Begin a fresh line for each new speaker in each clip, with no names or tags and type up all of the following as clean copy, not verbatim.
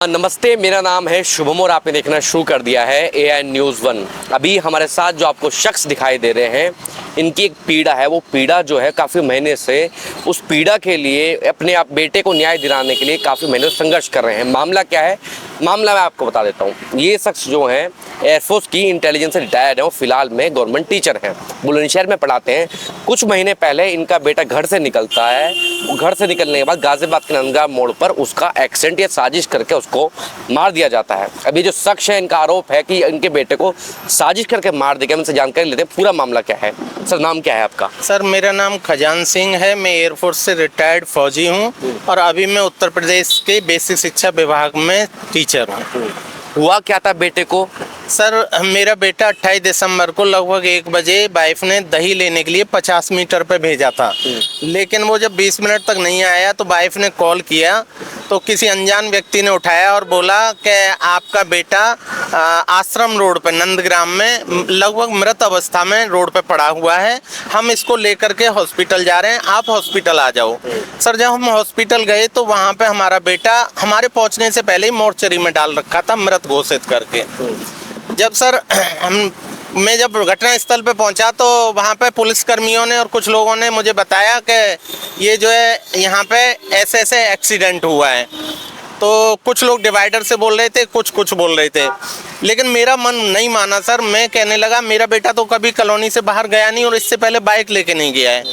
नमस्ते, मेरा नाम है शुभम और आपने देखना शुरू कर दिया है AI न्यूज़ 1। अभी हमारे साथ जो आपको शख्स दिखाई दे रहे हैं, इनकी एक पीड़ा है। वो पीड़ा जो है काफ़ी महीने से उस पीड़ा के लिए अपने आप बेटे को न्याय दिलाने के लिए काफ़ी महीने से संघर्ष कर रहे हैं। मामला क्या है? मामला मैं आपको बता देता हूँ। ये शख्स जो हैं एयरफोर्स की इंटेलिजेंस से रिटायर्ड है। वो फिलहाल में गवर्नमेंट टीचर हैं, बुलंदशहर में पढ़ाते हैं। कुछ महीने पहले इनका बेटा घर से निकलता है। घर से निकलने के बाद गाजियाबाद के नंदगांव मोड़ पर उसका एक्सीडेंट या साजिश करके उसको मार दिया जाता है। अभी जो शख्स है, इनका आरोप है कि इनके बेटे को साजिश करके मार दिया। उनसे जानकारी लेते हैं पूरा मामला क्या है। सर, नाम क्या है आपका?
सर, मेरा नाम खजान सिंह है। मैं एयरफोर्स से रिटायर्ड फौजी हूँ और अभी मैं उत्तर प्रदेश के बेसिक शिक्षा विभाग में टीचर हूँ।
हुआ क्या था बेटे को?
सर, मेरा बेटा 28 दिसंबर को लगभग 1 बजे वाइफ ने दही लेने के लिए 50 मीटर पे भेजा था। लेकिन वो जब 20 मिनट तक नहीं आया तो वाइफ ने कॉल किया तो किसी अनजान व्यक्ति ने उठाया और बोला कि आपका बेटा आश्रम रोड पे नंदग्राम में लगभग मृत अवस्था में रोड पे पड़ा हुआ है। हम इसको लेकर के हॉस्पिटल जा रहे हैं, आप हॉस्पिटल आ जाओ। सर, जब हम हॉस्पिटल गए तो वहाँ पे हमारा बेटा हमारे पहुँचने से पहले ही मोर्चरी में डाल रखा था, मृत घोषित करके। जब सर मैं जब घटना स्थल पे पहुंचा तो वहाँ पे पुलिस कर्मियों ने और कुछ लोगों ने मुझे बताया कि ये जो है यहाँ पे ऐसे ऐसे एक्सीडेंट हुआ है। तो कुछ लोग डिवाइडर से बोल रहे थे, कुछ बोल रहे थे, लेकिन मेरा मन नहीं माना सर। मैं कहने लगा मेरा बेटा तो कभी कॉलोनी से बाहर गया नहीं और इससे पहले बाइक लेके नहीं गया है।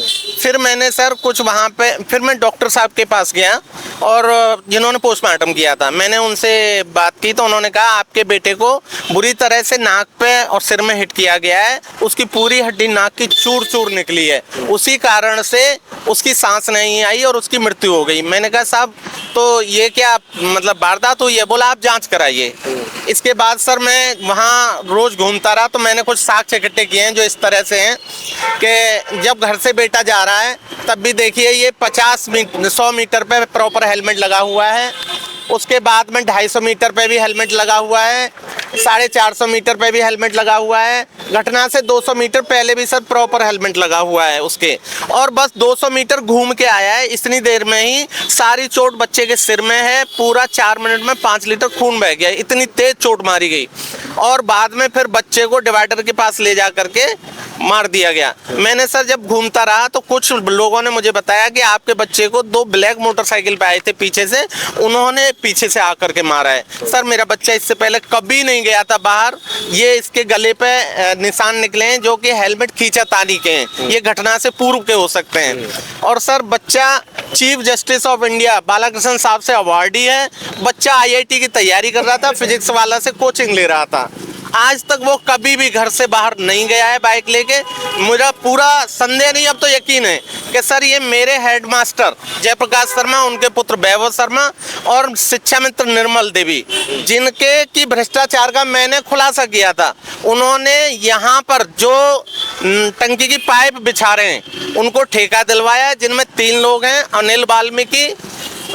फिर मैंने सर कुछ वहाँ पे फिर मैं डॉक्टर साहब के पास गया और जिन्होंने पोस्टमार्टम किया था, मैंने उनसे बात की तो उन्होंने कहा आपके बेटे को बुरी तरह से नाक पे और सिर में हिट किया गया है। उसकी पूरी हड्डी नाक की चूर चूर निकली है, उसी कारण से उसकी सांस नहीं आई और उसकी मृत्यु हो गई। मैंने कहा साहब, तो ये क्या मतलब वारदात हुई है? बोला आप जांच कराइए। इसके बाद सर मैं वहाँ रोज घूमता रहा तो मैंने कुछ साक्ष्य इकट्ठे किए हैं जो इस तरह से हैं कि जब घर से बेटा जा रहा है तब भी देखिए ये 100 मीटर पे प्रॉपर हेलमेट लगा हुआ है। उसके बाद में 250 मीटर पे भी हेलमेट लगा हुआ है, 450 मीटर पे भी हेलमेट लगा हुआ है। घटना से 200 मीटर पहले भी सर प्रॉपर हेलमेट लगा हुआ है उसके, और बस 200 मीटर घूम के आया है। इतनी देर में ही सारी चोट बच्चे के सिर में है। पूरा 4 मिनट में 5 लीटर खून बह गया, इतनी तेज चोट मारी गई। और बाद में फिर बच्चे को डिवाइडर के पास ले जा करके मार दिया गया। मैंने सर जब घूमता रहा तो कुछ लोगों ने मुझे बताया कि आपके बच्चे को 2 ब्लैक मोटरसाइकिल पे आए थे पीछे से, उन्होंने पीछे से आकर के मारा है। सर, मेरा बच्चा इससे पहले कभी नहीं गया था बाहर। ये इसके गले पे निशान निकले हैं जो कि हेलमेट खींचातानी के हैं, ये घटना से पूर्व के हो सकते हैं। और सर, बच्चा chief justice of India Balakrishna साहब से अवार्डी है। बच्चा IIT की तैयारी कर रहा था, फिजिक्स वाला से कोचिंग ले रहा था। आज तक वो कभी भी घर से बाहर नहीं गया है बाइक लेके। मुझे पूरा संदेह नहीं, अब तो यकीन है कि सर ये मेरे हेडमास्टर जयप्रकाश शर्मा, उनके पुत्र वैभव शर्मा और शिक्षा मित्र निर्मल देवी, जिनके की भ्रष्टाचार का मैंने खुलासा किया था, उन्होंने यहाँ पर जो टंकी की पाइप बिछा रहे हैं उनको ठेका दिलवाया, जिनमें 3 लोग हैं, अनिल वाल्मीकि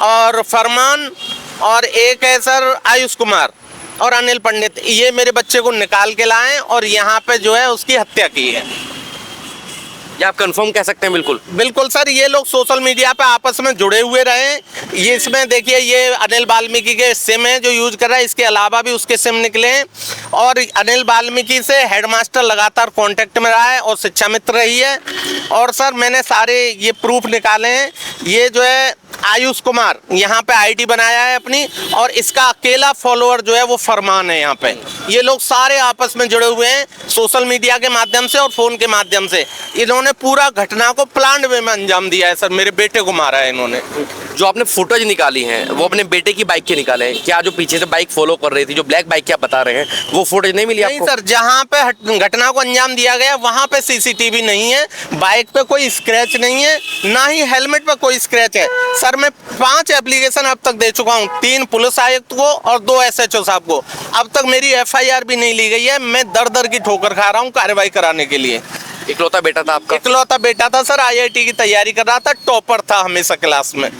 और फरमान और एक है सर आयुष कुमार और अनिल पंडित। ये मेरे बच्चे को निकाल के लाए और यहाँ पे जो है उसकी हत्या की है।
ये आप कंफर्म कह सकते हैं? बिल्कुल
बिल्कुल सर, ये लोग सोशल मीडिया पे आपस में जुड़े हुए रहे। ये इसमें देखिए ये अनिल वाल्मीकि के सिम है जो यूज कर रहा है, इसके अलावा भी उसके सिम निकले हैं और अनिल वाल्मीकि से हेडमास्टर लगातार कांटेक्ट में रहा है और शिक्षा मित्र रही है। और सर मैंने सारे ये प्रूफ निकाले हैं। ये जो है आयुष कुमार यहाँ पे ID बनाया है अपनी, और इसका अकेला फॉलोअर जो है वो फरमान है यहाँ पे। ये लोग सारे आपस में जुड़े हुए हैं सोशल मीडिया के माध्यम से और फोन के माध्यम से। इन्होंने पूरा घटना को प्लान्ड वे में अंजाम दिया है सर। मेरे बेटे को मारा है इन्होंने।
जो आपने फुटेज निकाली हैं वो अपने बेटे की बाइक के निकाले हैं क्या? जो पीछे से बाइक फॉलो कर रही थी, जो ब्लैक बाइक की आप बता रहे हैं, वो फुटेज नहीं मिली आपको?
नहीं सर, जहाँ पे घटना को अंजाम दिया गया वहाँ पे CCTV नहीं है। बाइक पे कोई स्क्रैच नहीं है, ना ही हेलमेट पे कोई स्क्रैच है। सर मैं 5 एप्लीकेशन अब तक दे चुका हूँ, 3 पुलिस आयुक्त को और 2 SHO साहब को। अब तक मेरी FIR भी नहीं ली गई है। मैं दर की ठोकर खा रहा हूँ कार्रवाई कराने के लिए।
इकलौता बेटा था आपका?
इकलौता बेटा था सर, IIT की तैयारी कर रहा था, टॉपर था हमेशा क्लास में।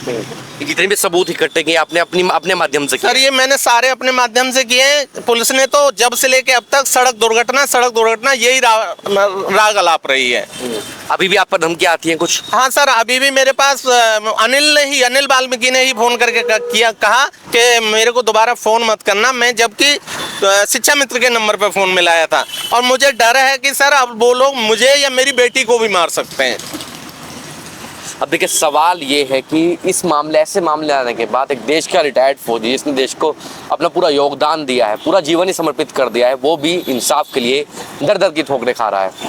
जितने भी सबूत इकट्ठे किए आपने अपने माध्यम से
सर
किए?
ये मैंने सारे अपने माध्यम से किए हैं। पुलिस ने तो जब से लेके अब तक सड़क दुर्घटना यही राग अलाप रही है।
अभी भी आप पर धमकी आती है कुछ?
हाँ सर, अभी भी मेरे पास अनिल वाल्मीकि ने ही फोन करके कहा कि मेरे को दोबारा फोन मत करना, मैं जबकि शिक्षा मित्र के नंबर पे फोन मिलाया था, और मुझे डर है कि सर अब वो लोग मुझे या मेरी बेटी को भी मार सकते हैं।
अब देखिए सवाल ये है कि इस मामले ऐसे मामले आने के बाद एक देश का रिटायर्ड फौजी जिसने देश को अपना पूरा योगदान दिया है, पूरा जीवन ही समर्पित कर दिया है, वो भी इंसाफ के लिए दर दर की ठोकरें खा रहा है।